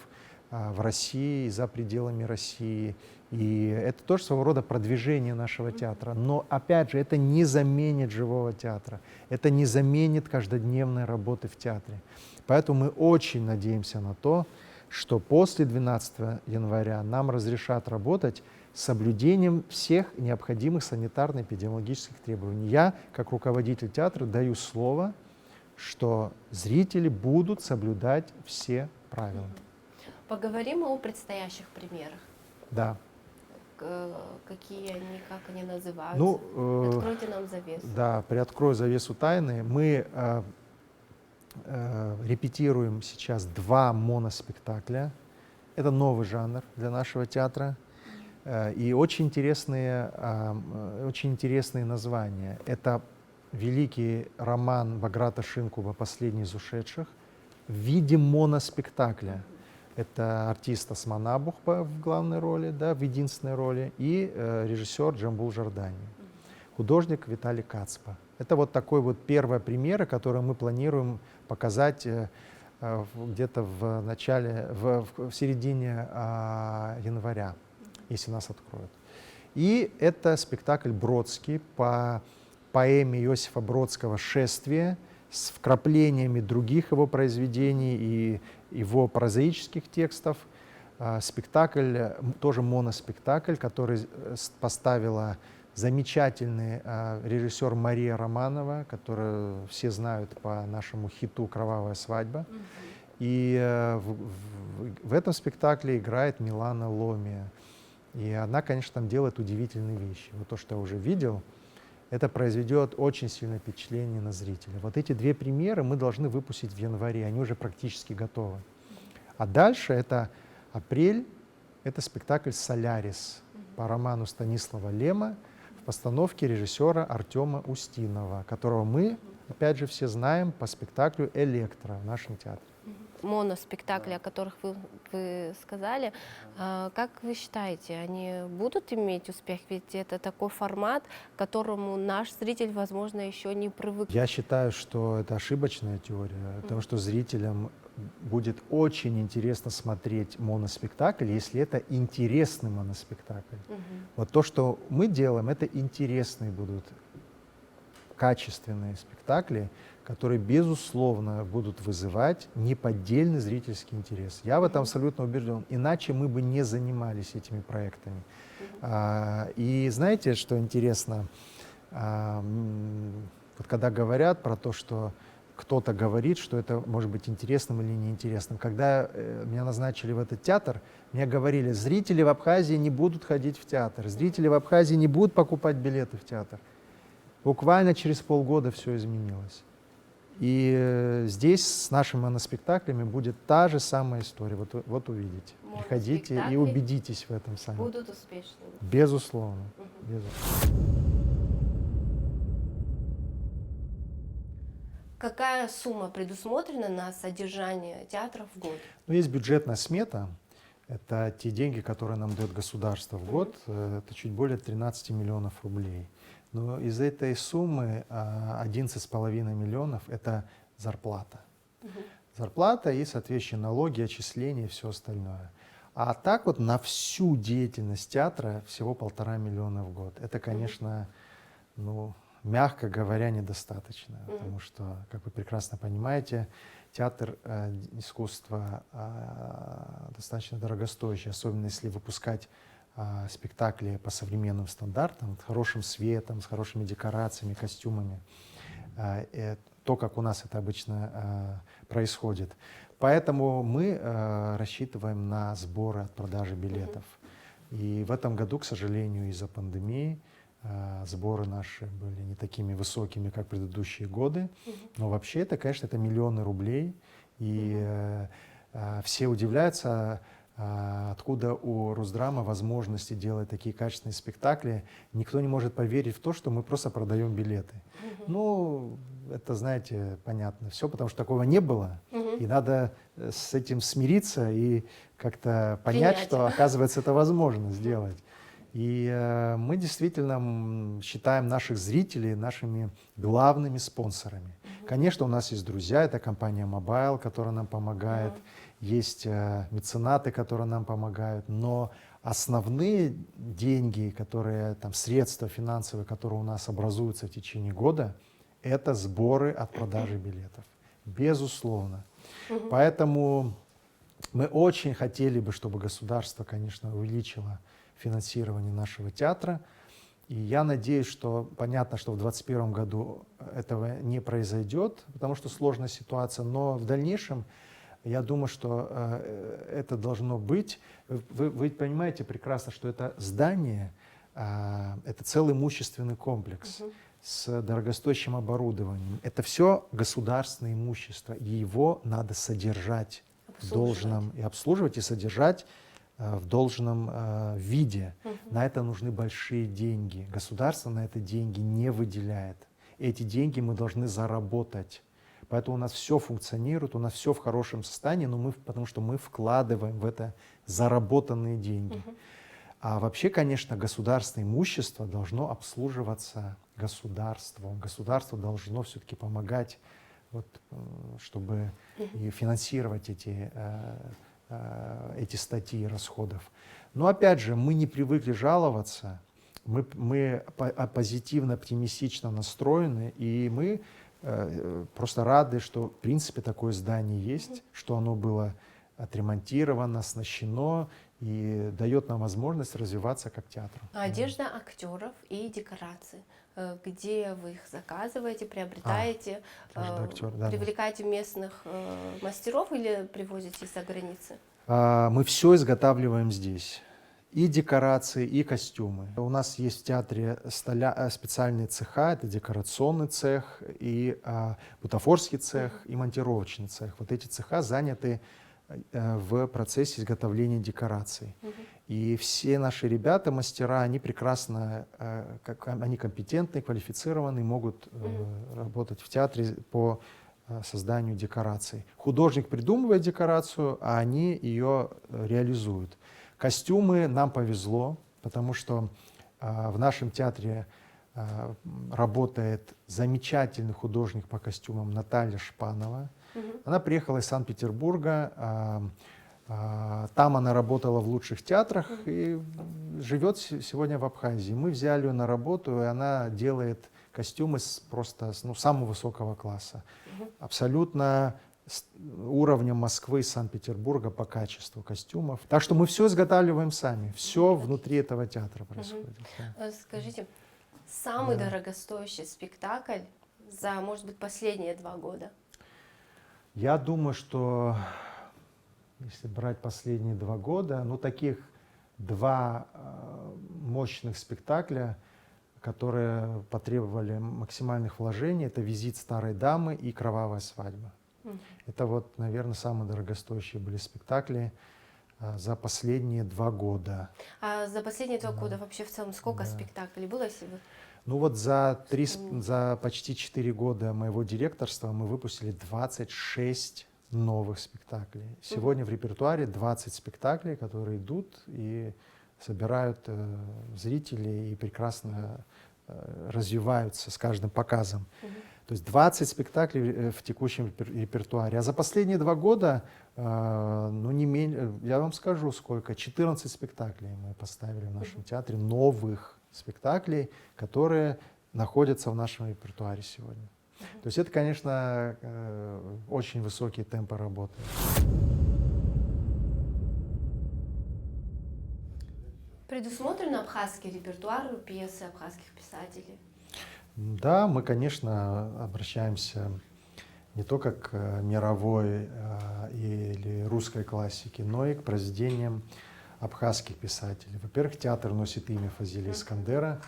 в России и за пределами России. И это тоже своего рода продвижение нашего театра. Но, опять же, это не заменит живого театра, это не заменит каждодневной работы в театре. Поэтому мы очень надеемся на то, что после 12 января нам разрешат работать с соблюдением всех необходимых санитарно-эпидемиологических требований. Я, как руководитель театра, даю слово, что зрители будут соблюдать все правила. Поговорим о предстоящих премьерах. Да. Какие они, как они называются? Откройте нам завесу. Да, приоткрою завесу тайны. Мы репетируем сейчас 2 моноспектакля. Это новый жанр для нашего театра. И очень интересные названия. Это великий роман Баграта Шинкуба «Последний из ушедших» в виде моноспектакля. Это артист Осман Абухба в главной роли, да, в единственной роли, и режиссер Джамбул Жардани, художник Виталий Кацпа. Это вот такой вот первая премьера, которую мы планируем показать где-то в середине января, если нас откроют. И это спектакль «Бродский» по поэме Иосифа Бродского «Шествие» с вкраплениями других его произведений и его прозаических текстов. Спектакль, тоже моноспектакль, который поставила замечательный режиссер Мария Романова, которую все знают по нашему хиту «Кровавая свадьба». И в этом спектакле играет Милана Ломия. И она, конечно, там делает удивительные вещи. Вот то, что я уже видел, это произведет очень сильное впечатление на зрителя. Вот эти 2 премьеры мы должны выпустить в январе, они уже практически готовы. А дальше это апрель, это спектакль «Солярис» по роману Станислава Лема в постановке режиссера Артема Устинова, которого мы, опять же, все знаем по спектаклю «Электро» в нашем театре. Моноспектакли, о которых вы сказали, как вы считаете, они будут иметь успех? Ведь это такой формат, к которому наш зритель, возможно, еще не привык. Я считаю, что это ошибочная теория, потому что зрителям будет очень интересно смотреть моноспектакль, если это интересный моноспектакль. Вот то, что мы делаем, это интересные будут, качественные спектакли, которые, безусловно, будут вызывать неподдельный зрительский интерес. Я в этом абсолютно убежден. Иначе мы бы не занимались этими проектами. И знаете, что интересно? Вот когда говорят про то, что кто-то говорит, что это может быть интересным или неинтересным. Когда меня назначили в этот театр, мне говорили, зрители в Абхазии не будут ходить в театр, зрители в Абхазии не будут покупать билеты в театр. Буквально через полгода все изменилось. И здесь с нашими моноспектаклями будет та же самая история. Вот увидите. Приходите и убедитесь в этом сами. Будут успешными. Безусловно. Безусловно. Какая сумма предусмотрена на содержание театра в год? Ну, есть бюджетная смета. Это те деньги, которые нам дает государство в год. Это чуть более 13 миллионов рублей. Но из этой суммы 11,5 миллионов – это зарплата. Зарплата и, соответственно, налоги, отчисления и все остальное. А так вот на всю деятельность театра всего 1,5 миллиона в год. Это, конечно, ну, мягко говоря, недостаточно. Потому что, как вы прекрасно понимаете, театр искусства достаточно дорогостоящий, особенно если выпускать спектакли по современным стандартам, с хорошим светом, с хорошими декорациями, костюмами. То, как у нас это обычно происходит. Поэтому мы рассчитываем на сборы от продажи билетов. И в этом году, к сожалению, из-за пандемии сборы наши были не такими высокими, как предыдущие годы. Но вообще это, конечно, это миллионы рублей. И все удивляются, откуда у Русдрама возможности делать такие качественные спектакли. Никто не может поверить в то, что мы просто продаем билеты. Ну, это, знаете, понятно. Все, потому что такого не было. И надо с этим смириться и как-то понять, что, оказывается, это возможно сделать. И мы действительно считаем наших зрителей нашими главными спонсорами. Конечно, у нас есть друзья, это компания Mobile, которая нам помогает. Есть меценаты, которые нам помогают, но основные деньги, которые, там, средства финансовые, которые у нас образуются в течение года, это сборы от продажи билетов. Безусловно. Поэтому мы очень хотели бы, чтобы государство, конечно, увеличило финансирование нашего театра. И я надеюсь, что понятно, что в 2021 году этого не произойдет, потому что сложная ситуация, но в дальнейшем я думаю, что это должно быть. Вы понимаете прекрасно, что это здание, это целый имущественный комплекс с дорогостоящим оборудованием. Это все государственное имущество, и его надо содержать в должном, и обслуживать, и содержать в должном виде. На это нужны большие деньги. Государство на это деньги не выделяет. Эти деньги мы должны заработать. Поэтому у нас все функционирует, у нас все в хорошем состоянии, но потому что мы вкладываем в это заработанные деньги. А вообще, конечно, государственное имущество должно обслуживаться государством. Государство должно все-таки помогать, вот, чтобы и финансировать эти статьи расходов. Но опять же, мы не привыкли жаловаться, мы позитивно, оптимистично настроены, и мы просто рады, что в принципе такое здание есть, что оно было отремонтировано, оснащено и дает нам возможность развиваться как театр. Одежда актеров и декорации. Где вы их заказываете, приобретаете, привлекаете местных мастеров или привозите из-за границы? Мы все изготавливаем здесь. И декорации, и костюмы. У нас есть в театре специальные цеха, это декорационный цех, и бутафорский цех, и монтировочный цех. Вот эти цеха заняты в процессе изготовления декораций. И все наши ребята, мастера, они прекрасно, они компетентны, квалифицированы, могут работать в театре по созданию декораций. Художник придумывает декорацию, а они ее реализуют. Костюмы нам повезло, потому что в нашем театре работает замечательный художник по костюмам Наталья Шпанова. Она приехала из Санкт-Петербурга. Там она работала в лучших театрах и живет сегодня в Абхазии. Мы взяли ее на работу, и она делает костюмы просто самого высокого класса. Абсолютно уровня Москвы и Санкт-Петербурга по качеству костюмов. Так что мы все изготавливаем сами. Все внутри этого театра происходит. Да. Скажите, самый дорогостоящий спектакль за, может быть, последние 2 года? Я думаю, что если брать последние 2 года, таких 2 мощных спектакля, которые потребовали максимальных вложений, это «Визит старой дамы» и «Кровавая свадьба». Это наверное, самые дорогостоящие были спектакли за последние 2 года. А за последние 2 года вообще в целом сколько спектаклей было, если вы... За почти 4 года моего директорства мы выпустили 26 новых спектаклей. Сегодня в репертуаре 20 спектаклей, которые идут и собирают зрителей и прекрасно развиваются с каждым показом. То есть 20 спектаклей в текущем репертуаре. А за последние 2 года, не менее, я вам скажу сколько, 14 спектаклей мы поставили в нашем театре, новых спектаклей, которые находятся в нашем репертуаре сегодня. То есть это, конечно, очень высокие темпы работы. Предусмотрен абхазский репертуар пьесы абхазских писателей? Да, мы, конечно, обращаемся не только к мировой или русской классике, но и к произведениям абхазских писателей. Во-первых, театр носит имя Фазиля Искандера.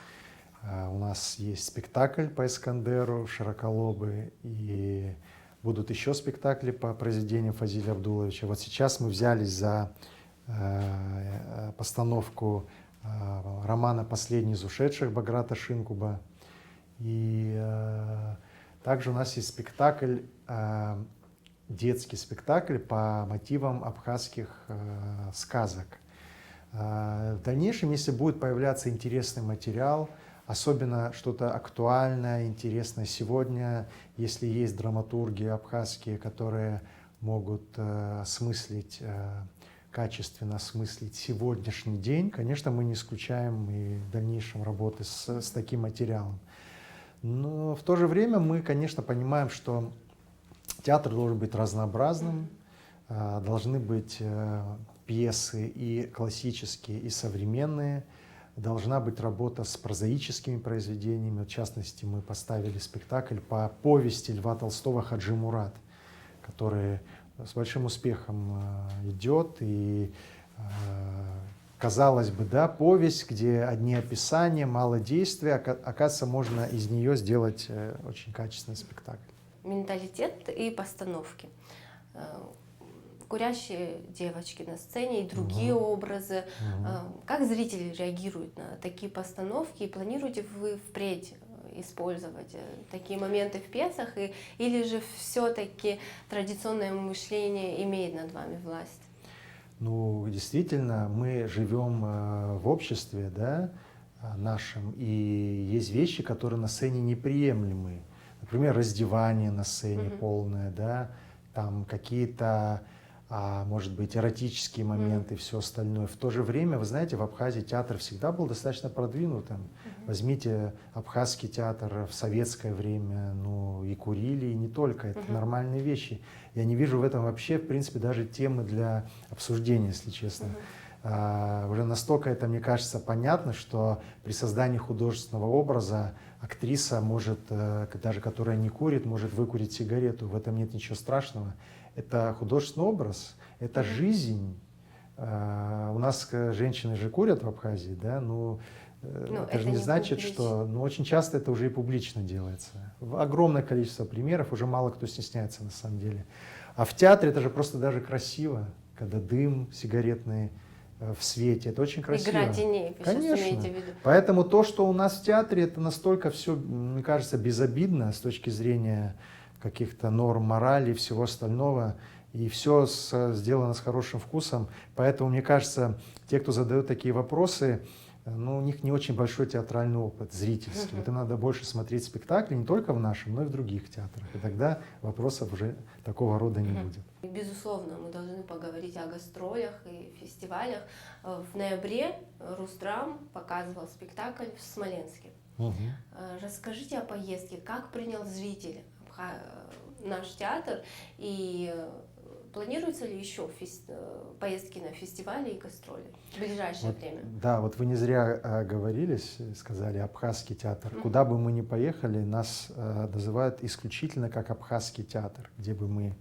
У нас есть спектакль по Искандеру «Широколобый», и будут еще спектакли по произведениям Фазиля Абдуловича. Вот сейчас мы взялись за постановку романа «Последний из ушедших» Баграта Шинкуба. И также у нас есть спектакль, детский спектакль по мотивам абхазских сказок. В дальнейшем, если будет появляться интересный материал, особенно что-то актуальное, интересное сегодня, если есть драматурги абхазские, которые могут качественно осмыслить сегодняшний день, конечно, мы не исключаем и в дальнейшем работы с таким материалом. Но в то же время мы, конечно, понимаем, что театр должен быть разнообразным, должны быть пьесы и классические, и современные, должна быть работа с прозаическими произведениями. В частности, мы поставили спектакль по повести Льва Толстого «Хаджи Мурат», который с большим успехом идет. И, казалось бы, да, повесть, где одни описания, мало действия, оказывается, можно из нее сделать очень качественный спектакль. Менталитет и постановки. Курящие девочки на сцене и другие образы. Как зрители реагируют на такие постановки? И планируете вы впредь использовать такие моменты в пьесах? Или же все-таки традиционное мышление имеет над вами власть? Действительно, мы живем в обществе, да, нашем, и есть вещи, которые на сцене неприемлемы. Например, раздевание на сцене полное, да, там какие-то, может быть, эротические моменты и все остальное. В то же время, вы знаете, в Абхазии театр всегда был достаточно продвинутым. Возьмите абхазский театр в советское время, и курили, и не только. Это нормальные вещи. Я не вижу в этом вообще, в принципе, даже темы для обсуждения, если честно. Уже настолько это, мне кажется, понятно, что при создании художественного образа актриса может, даже которая не курит, может выкурить сигарету. В этом нет ничего страшного. Это художественный образ, это жизнь. У нас женщины же курят в Абхазии, да, это же не значит, что... очень часто это уже и публично делается. Огромное количество примеров, уже мало кто стесняется на самом деле. А в театре это же просто даже красиво, когда дым сигаретный в свете. Это очень красиво. Игра теней, вы сейчас Конечно. имеете в виду. Поэтому то, что у нас в театре, это настолько все, мне кажется, безобидно с точки зрения каких-то норм морали и всего остального. И все сделано с хорошим вкусом. Поэтому, мне кажется, те, кто задают такие вопросы, ну, у них не очень большой театральный опыт, зрительский. Вот им надо больше смотреть спектакли не только в нашем, но и в других театрах. И тогда вопросов уже такого рода не будет. Безусловно, мы должны поговорить о гастролях и фестивалях. В ноябре Русдрам показывал спектакль в Смоленске. Расскажите о поездке, как принял зритель наш театр, и планируются ли еще поездки на фестивали и гастроли в ближайшее время? Да, вот вы не зря оговорились, сказали Абхазский театр. Куда бы мы ни поехали, нас называют исключительно как Абхазский театр, где бы мы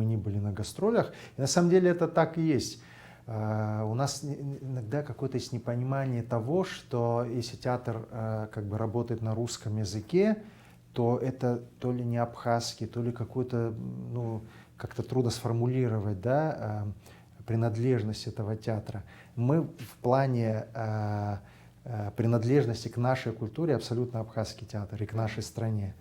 ни были на гастролях. И на самом деле это так и есть. У нас иногда какое-то есть непонимание того, что если театр как бы работает на русском языке, то это то ли не абхазский, то ли какой-то, ну, как-то трудно сформулировать, да, принадлежность этого театра. Мы в плане принадлежности к нашей культуре абсолютно абхазский театр и к нашей стране.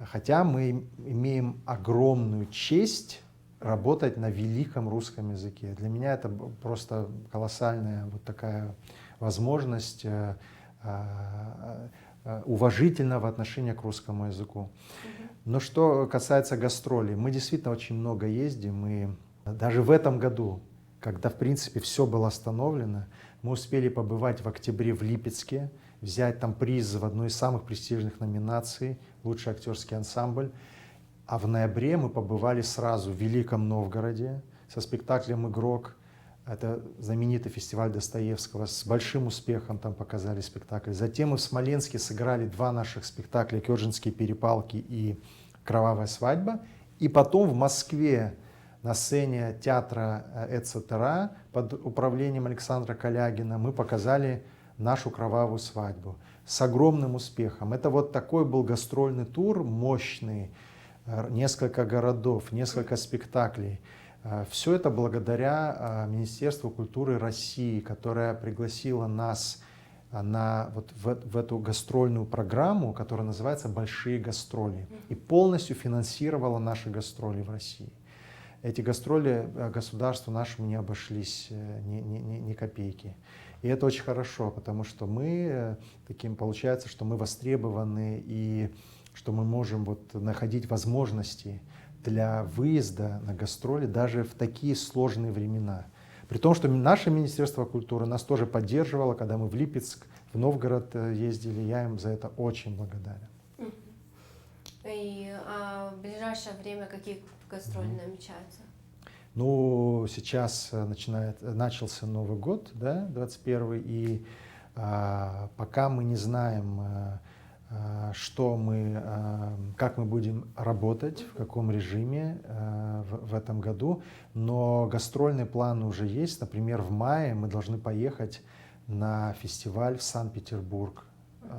Хотя мы имеем огромную честь работать на великом русском языке. Для меня это просто колоссальная вот такая возможность уважительного отношения к русскому языку. Но что касается гастролей, мы действительно очень много ездим, и даже в этом году, когда в принципе все было остановлено, мы успели побывать в октябре в Липецке, взять там приз в одной из самых престижных номинаций «Лучший актерский ансамбль». А в ноябре мы побывали сразу в Великом Новгороде со спектаклем «Игрок». Это знаменитый фестиваль Достоевского. С большим успехом там показали спектакль. Затем мы в Смоленске сыграли 2 наших спектакля «Кёрджинские перепалки» и «Кровавая свадьба». И потом в Москве на сцене театра «Эцетера» под управлением Александра Калягина мы показали нашу «Кровавую свадьбу» с огромным успехом. Это вот такой был гастрольный тур, мощный, несколько городов, несколько спектаклей. Все это благодаря Министерству культуры России, которое пригласило нас вот в эту гастрольную программу, которая называется «Большие гастроли», и полностью финансировала наши гастроли в России. Эти гастроли государству нашему не обошлись ни копейки. И это очень хорошо, потому что мы получается, что мы востребованы и что мы можем вот находить возможности для выезда на гастроли даже в такие сложные времена. При том, что наше Министерство культуры нас тоже поддерживало, когда мы в Липецк, в Новгород ездили, я им за это очень благодарен. И в ближайшее время какие гастроли намечаются? Ну, сейчас начался Новый год, да, 21-й, и пока мы не знаем, как мы будем работать, в каком режиме в этом году, но гастрольные планы уже есть. Например, в мае мы должны поехать на фестиваль в Санкт-Петербург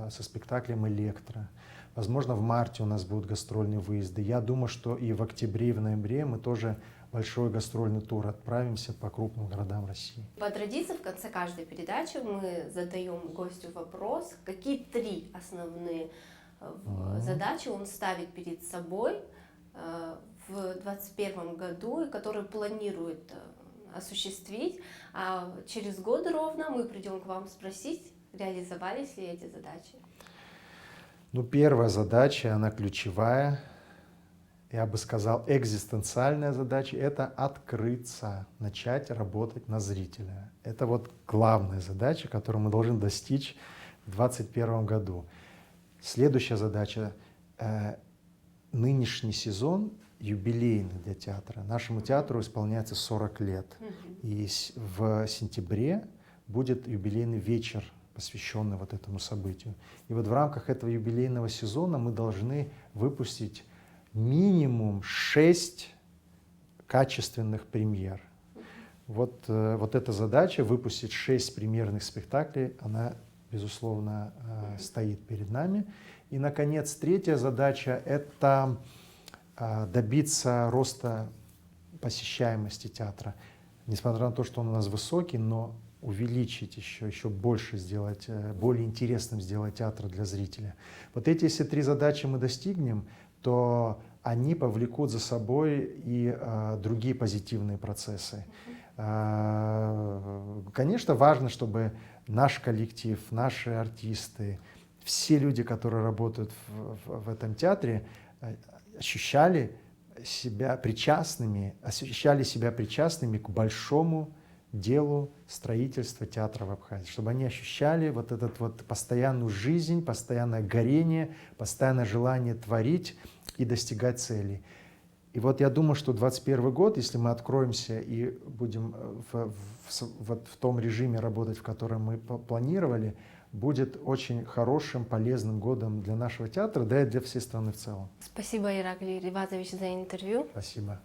со спектаклем «Электро». Возможно, в марте у нас будут гастрольные выезды. Я думаю, что и в октябре, и в ноябре мы тоже большой гастрольный тур отправимся по крупным городам России. По традиции в конце каждой передачи мы задаем гостю вопрос, какие 3 основные задачи он ставит перед собой в 2021 году и которые планирует осуществить. А через год ровно мы придем к вам спросить, реализовались ли эти задачи. Ну, первая задача, она ключевая. Я бы сказал, экзистенциальная задача – это открыться, начать работать на зрителя. Это вот главная задача, которую мы должны достичь в 2021 году. Следующая задача – нынешний сезон юбилейный для театра. Нашему театру исполняется 40 лет. И в сентябре будет юбилейный вечер, посвященный вот этому событию. И вот в рамках этого юбилейного сезона мы должны выпустить минимум 6 качественных премьер. Вот эта задача, выпустить 6 премьерных спектаклей, она, безусловно, стоит перед нами. И, наконец, третья задача – это добиться роста посещаемости театра. Несмотря на то, что он у нас высокий, но увеличить еще больше сделать, более интересным сделать театр для зрителя. Вот эти, если 3 задачи мы достигнем, то они повлекут за собой и другие позитивные процессы. Конечно, важно, чтобы наш коллектив, наши артисты, все люди, которые работают в этом театре, ощущали себя причастными к большому делу строительства театра в Абхазии, чтобы они ощущали вот эту вот постоянную жизнь, постоянное горение, постоянное желание творить и достигать целей. И вот я думаю, что 2021 год, если мы откроемся и будем в том режиме работать, в котором мы планировали, будет очень хорошим, полезным годом для нашего театра, да и для всей страны в целом. Спасибо, Ираклий Ривазович, за интервью. Спасибо.